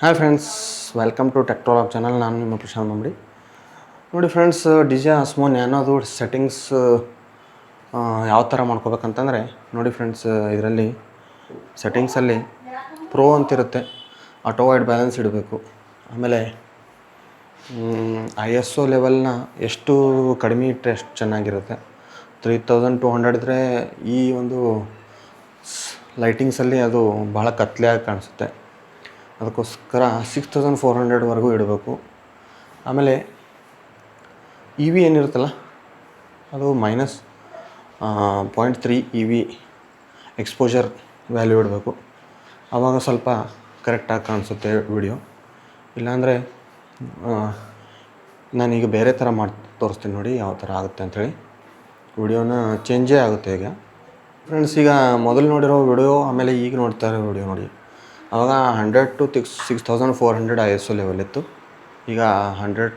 Hi friends, welcome to ಟೆಕ್ಟ್ರಾಲಬ್ channel. ನಾನು ನಿಮ್ಮ ಪ್ರಶಾಂತ್ ಮಂಬಡಿ. ನೋಡಿ ಫ್ರೆಂಡ್ಸ್, ಡಿಜೆ ಆಸ್ಮೋ ನ್ಯಾನೋದು ಸೆಟ್ಟಿಂಗ್ಸ್ ಯಾವ ಥರ ಮಾಡ್ಕೋಬೇಕಂತಂದರೆ, ನೋಡಿ ಫ್ರೆಂಡ್ಸ್, ಇದರಲ್ಲಿ ಸೆಟ್ಟಿಂಗ್ಸಲ್ಲಿ ಪ್ರೋ ಅಂತಿರುತ್ತೆ, ಆಟೋ ವೈಡ್ ಬ್ಯಾಲೆನ್ಸ್ ಇಡಬೇಕು. ಆಮೇಲೆ ISO ಲೆವೆಲ್ನ ಎಷ್ಟು ಕಡಿಮೆ ಇಟ್ಟರೆ ಎಷ್ಟು ಚೆನ್ನಾಗಿರುತ್ತೆ. 3200 ಇದ್ದರೆ ಈ ಒಂದು ಲೈಟಿಂಗ್ಸಲ್ಲಿ ಅದು ಭಾಳ ಕತ್ಲೆಯಾಗಿ ಕಾಣಿಸುತ್ತೆ. ಅದಕ್ಕೋಸ್ಕರ 6400ವರೆಗೂ ಇಡಬೇಕು. ಆಮೇಲೆ EV ಏನಿರುತ್ತಲ್ಲ, ಅದು -0.3 EV ಎಕ್ಸ್ಪೋಜರ್ ವ್ಯಾಲ್ಯೂ ಇಡಬೇಕು. ಆವಾಗ ಸ್ವಲ್ಪ ಕರೆಕ್ಟಾಗಿ ಕಾಣಿಸುತ್ತೆ ವಿಡಿಯೋ. ಇಲ್ಲಾಂದರೆ ನಾನೀಗ ಬೇರೆ ಥರ ಮಾಡಿ ತೋರಿಸ್ತೀನಿ ನೋಡಿ ಯಾವ ಥರ ಆಗುತ್ತೆ ಅಂಥೇಳಿ. ವಿಡಿಯೋನ ಚೇಂಜೇ ಆಗುತ್ತೆ ಈಗ. ಫ್ರೆಂಡ್ಸ್, ಈಗ ಮೊದಲು ನೋಡಿರೋ ವಿಡಿಯೋ ಆಮೇಲೆ ಈಗ ನೋಡ್ತಾ ಇರೋ ವಿಡಿಯೋ ನೋಡಿ. ಆವಾಗ 100 to 6400 ISO ಲೆವೆಲ್ ಇತ್ತು. ಈಗ 100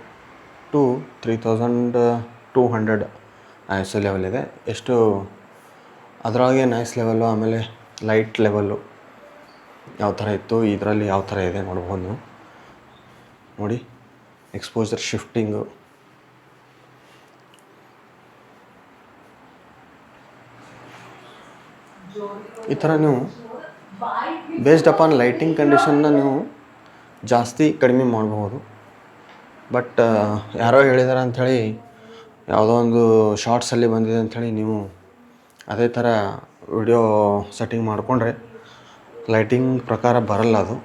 to 3200 ISO ಲೆವೆಲ್ ಇದೆ. ಎಷ್ಟು ಅದರೊಳಗೆ ನಾಯ್ಸ್ ಲೆವೆಲ್ಲು ಆಮೇಲೆ ಲೈಟ್ ಲೆವೆಲ್ಲು ಯಾವ ಥರ ಇತ್ತು, ಇದರಲ್ಲಿ ಯಾವ ಥರ ಇದೆ ನೋಡ್ಬೋದು ನೀವು. ನೋಡಿ, ಎಕ್ಸ್ಪೋಜರ್ ಶಿಫ್ಟಿಂಗು, ಈ ಥರ ನೀವು ಬೇಸ್ಡ್ ಅಪಾನ್ ಲೈಟಿಂಗ್ ಕಂಡೀಷನ್ನ ನೀವು ಜಾಸ್ತಿ ಕಡಿಮೆ ಮಾಡಬಹುದು. ಬಟ್ ಯಾರೋ ಹೇಳಿದಾರೆ ಅಂಥೇಳಿ ಯಾವುದೋ ಒಂದು ಶಾರ್ಟ್ಸಲ್ಲಿ ಬಂದಿದೆ ಅಂಥೇಳಿ ನೀವು ಅದೇ ಥರ ವಿಡಿಯೋ ಸೆಟ್ಟಿಂಗ್ ಮಾಡಿಕೊಂಡ್ರೆ ಲೈಟಿಂಗ್ ಪ್ರಕಾರ ಬರಲ್ಲ ಅದು.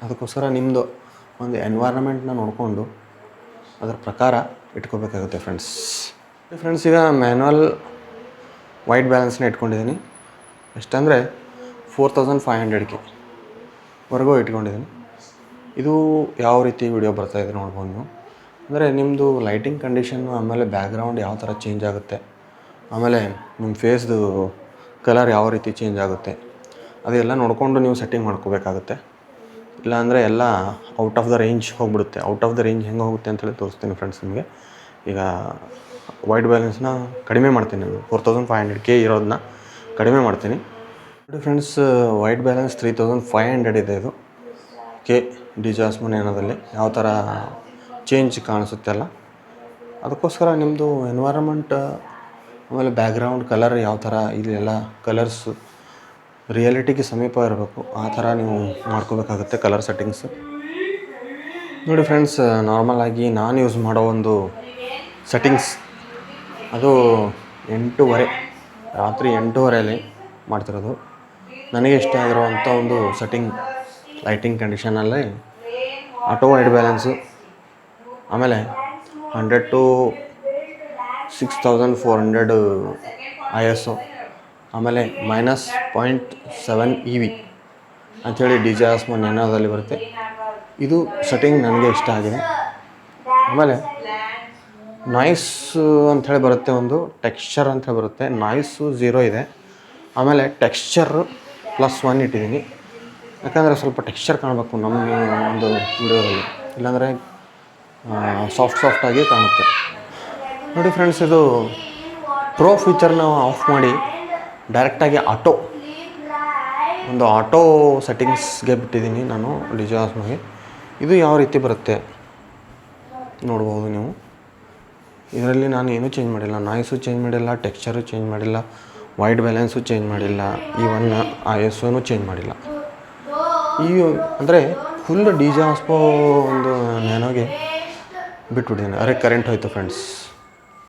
ಅದಕ್ಕೋಸ್ಕರ ನಿಮ್ಮದು ಒಂದು ಎನ್ವೈರನ್ಮೆಂಟ್ನ ನೋಡಿಕೊಂಡು ಅದರ ಪ್ರಕಾರ ಇಟ್ಕೋಬೇಕಾಗುತ್ತೆ ಫ್ರೆಂಡ್ಸ್. ಈಗ ಮ್ಯಾನ್ಯಲ್ ವೈಟ್ ಬ್ಯಾಲೆನ್ಸ್ನ ಇಟ್ಕೊಂಡಿದ್ದೀನಿ. ಎಷ್ಟಂದರೆ 4500 ವರೆಗೂ ಇಟ್ಕೊಂಡಿದ್ದೀನಿ. ಇದು ಯಾವ ರೀತಿ ವಿಡಿಯೋ ಬರ್ತಾಯಿದೆ ನೋಡ್ಬೋದು ನೀವು. ಅಂದರೆ ನಿಮ್ಮದು ಲೈಟಿಂಗ್ ಕಂಡೀಷನ್ನು, ಆಮೇಲೆ ಬ್ಯಾಕ್ಗ್ರೌಂಡ್ ಯಾವ ಥರ ಚೇಂಜ್ ಆಗುತ್ತೆ, ಆಮೇಲೆ ನಿಮ್ಮ ಫೇಸ್ದು ಕಲರ್ ಯಾವ ರೀತಿ ಚೇಂಜ್ ಆಗುತ್ತೆ, ಅದೆಲ್ಲ ನೋಡಿಕೊಂಡು ನೀವು ಸೆಟ್ಟಿಂಗ್ ಮಾಡ್ಕೋಬೇಕಾಗುತ್ತೆ. ಇಲ್ಲಾಂದರೆ ಎಲ್ಲ ಔಟ್ ಆಫ್ ದ ರೇಂಜ್ ಹೋಗಿಬಿಡುತ್ತೆ. ಔಟ್ ಆಫ್ ದ ರೇಂಜ್ ಹೆಂಗೆ ಹೋಗುತ್ತೆ ಅಂತೇಳಿ ತೋರಿಸ್ತೀನಿ ಫ್ರೆಂಡ್ಸ್ ನಿಮಗೆ. ಈಗ ವೈಟ್ ಬ್ಯಾಲೆನ್ಸ್ನ ಕಡಿಮೆ ಮಾಡ್ತೀನಿ, 4500 ಇರೋದನ್ನ ಕಡಿಮೆ ಮಾಡ್ತೀನಿ. ನೋಡಿ ಫ್ರೆಂಡ್ಸ್, ವೈಟ್ ಬ್ಯಾಲೆನ್ಸ್ 3500 ಇದೆ. ಇದು ಡಿಜೆ ಆಸ್ಮೋ ನ್ಯಾನೋದಲ್ಲಿ ಯಾವ ಥರ ಚೇಂಜ್ ಕಾಣಿಸುತ್ತೆ ಅಲ್ಲ, ಅದಕ್ಕೋಸ್ಕರ ನಿಮ್ಮದು ಎನ್ವೈರನ್ಮೆಂಟ್ ಆಮೇಲೆ ಬ್ಯಾಕ್ಗ್ರೌಂಡ್ ಕಲರ್ ಯಾವ ಥರ, ಇಲ್ಲೆಲ್ಲ ಕಲರ್ಸ್ ರಿಯಾಲಿಟಿಗೆ ಸಮೀಪ ಇರಬೇಕು. ಆ ಥರ ನೀವು ಮಾಡ್ಕೋಬೇಕಾಗುತ್ತೆ ಕಲರ್ ಸೆಟ್ಟಿಂಗ್ಸ್. ನೋಡಿ ಫ್ರೆಂಡ್ಸ್, ನಾರ್ಮಲಾಗಿ ನಾನು ಯೂಸ್ ಮಾಡೋ ಒಂದು ಸೆಟ್ಟಿಂಗ್ಸ್ ಅದು 8:30 ರಾತ್ರಿ 8:30 ಮಾಡ್ತಿರೋದು. ನನಗೆ ಇಷ್ಟ ಆಗಿರುವಂಥ ಒಂದು ಸೆಟ್ಟಿಂಗ್ ಲೈಟಿಂಗ್ ಕಂಡೀಷನಲ್ಲಿ ಆಟೋ ವೈಡ್ ಬ್ಯಾಲೆನ್ಸು, ಆಮೇಲೆ 100 to 6400 ISO, ಆಮೇಲೆ -0.7 EV ಅಂಥೇಳಿ ಡಿಜೆ ಆಸ್ಮೋ ನ್ಯಾನೋದಲ್ಲಿ ಬರುತ್ತೆ. ಇದು ಸೆಟ್ಟಿಂಗ್ ನನಗೆ ಇಷ್ಟ ಆಗಿದೆ. ಆಮೇಲೆ ನಾಯ್ಸು ಅಂಥೇಳಿ ಬರುತ್ತೆ, ಒಂದು ಟೆಕ್ಸ್ಚರ್ ಅಂಥೇಳಿ ಬರುತ್ತೆ. ನಾಯ್ಸು 0 ಇದೆ. ಆಮೇಲೆ ಟೆಕ್ಸ್ಚರ್ +1 ಇಟ್ಟಿದ್ದೀನಿ. ಯಾಕಂದರೆ ಸ್ವಲ್ಪ ಟೆಕ್ಸ್ಚರ್ ಕಾಣಬೇಕು ನಮ್ಮ ಒಂದು ವಿಡಿಯೋದಲ್ಲಿ, ಇಲ್ಲಾಂದರೆ ಸಾಫ್ಟಾಗಿ ಕಾಣುತ್ತೆ. ನೋಡಿ ಫ್ರೆಂಡ್ಸ್, ಇದು ಪ್ರೋ ಫೀಚರ್ನ ಆಫ್ ಮಾಡಿ ಡೈರೆಕ್ಟಾಗಿ ಆಟೋ ಸೆಟ್ಟಿಂಗ್ಸ್ಗೆ ಬಿಟ್ಟಿದ್ದೀನಿ ನಾನು ಡಿಜೆ ಆಸ್ಮೋಗೆ. ಇದು ಯಾವ ರೀತಿ ಬರುತ್ತೆ ನೋಡ್ಬೋದು ನೀವು. ಇದರಲ್ಲಿ ನಾನು ಏನೂ ಚೇಂಜ್ ಮಾಡಿಲ್ಲ, ನಾಯ್ಸು ಚೇಂಜ್ ಮಾಡಿಲ್ಲ, ಟೆಕ್ಸ್ಚರು ಚೇಂಜ್ ಮಾಡಿಲ್ಲ, ವೈಟ್ ಬ್ಯಾಲೆನ್ಸು ಚೇಂಜ್ ಮಾಡಿಲ್ಲ, ಈವನ್ ISOನೂ ಚೇಂಜ್ ಮಾಡಿಲ್ಲ. ಅಂದರೆ ಫುಲ್ ಡಿಜೆ ಆಸ್ಮೋ ಒಂದು ನ್ಯಾನೋಗೆ ಬಿಟ್ಬಿಟ್ಟಿದ್ದೀನಿ. ಕರೆಂಟ್ ಹೋಯಿತು ಫ್ರೆಂಡ್ಸ್.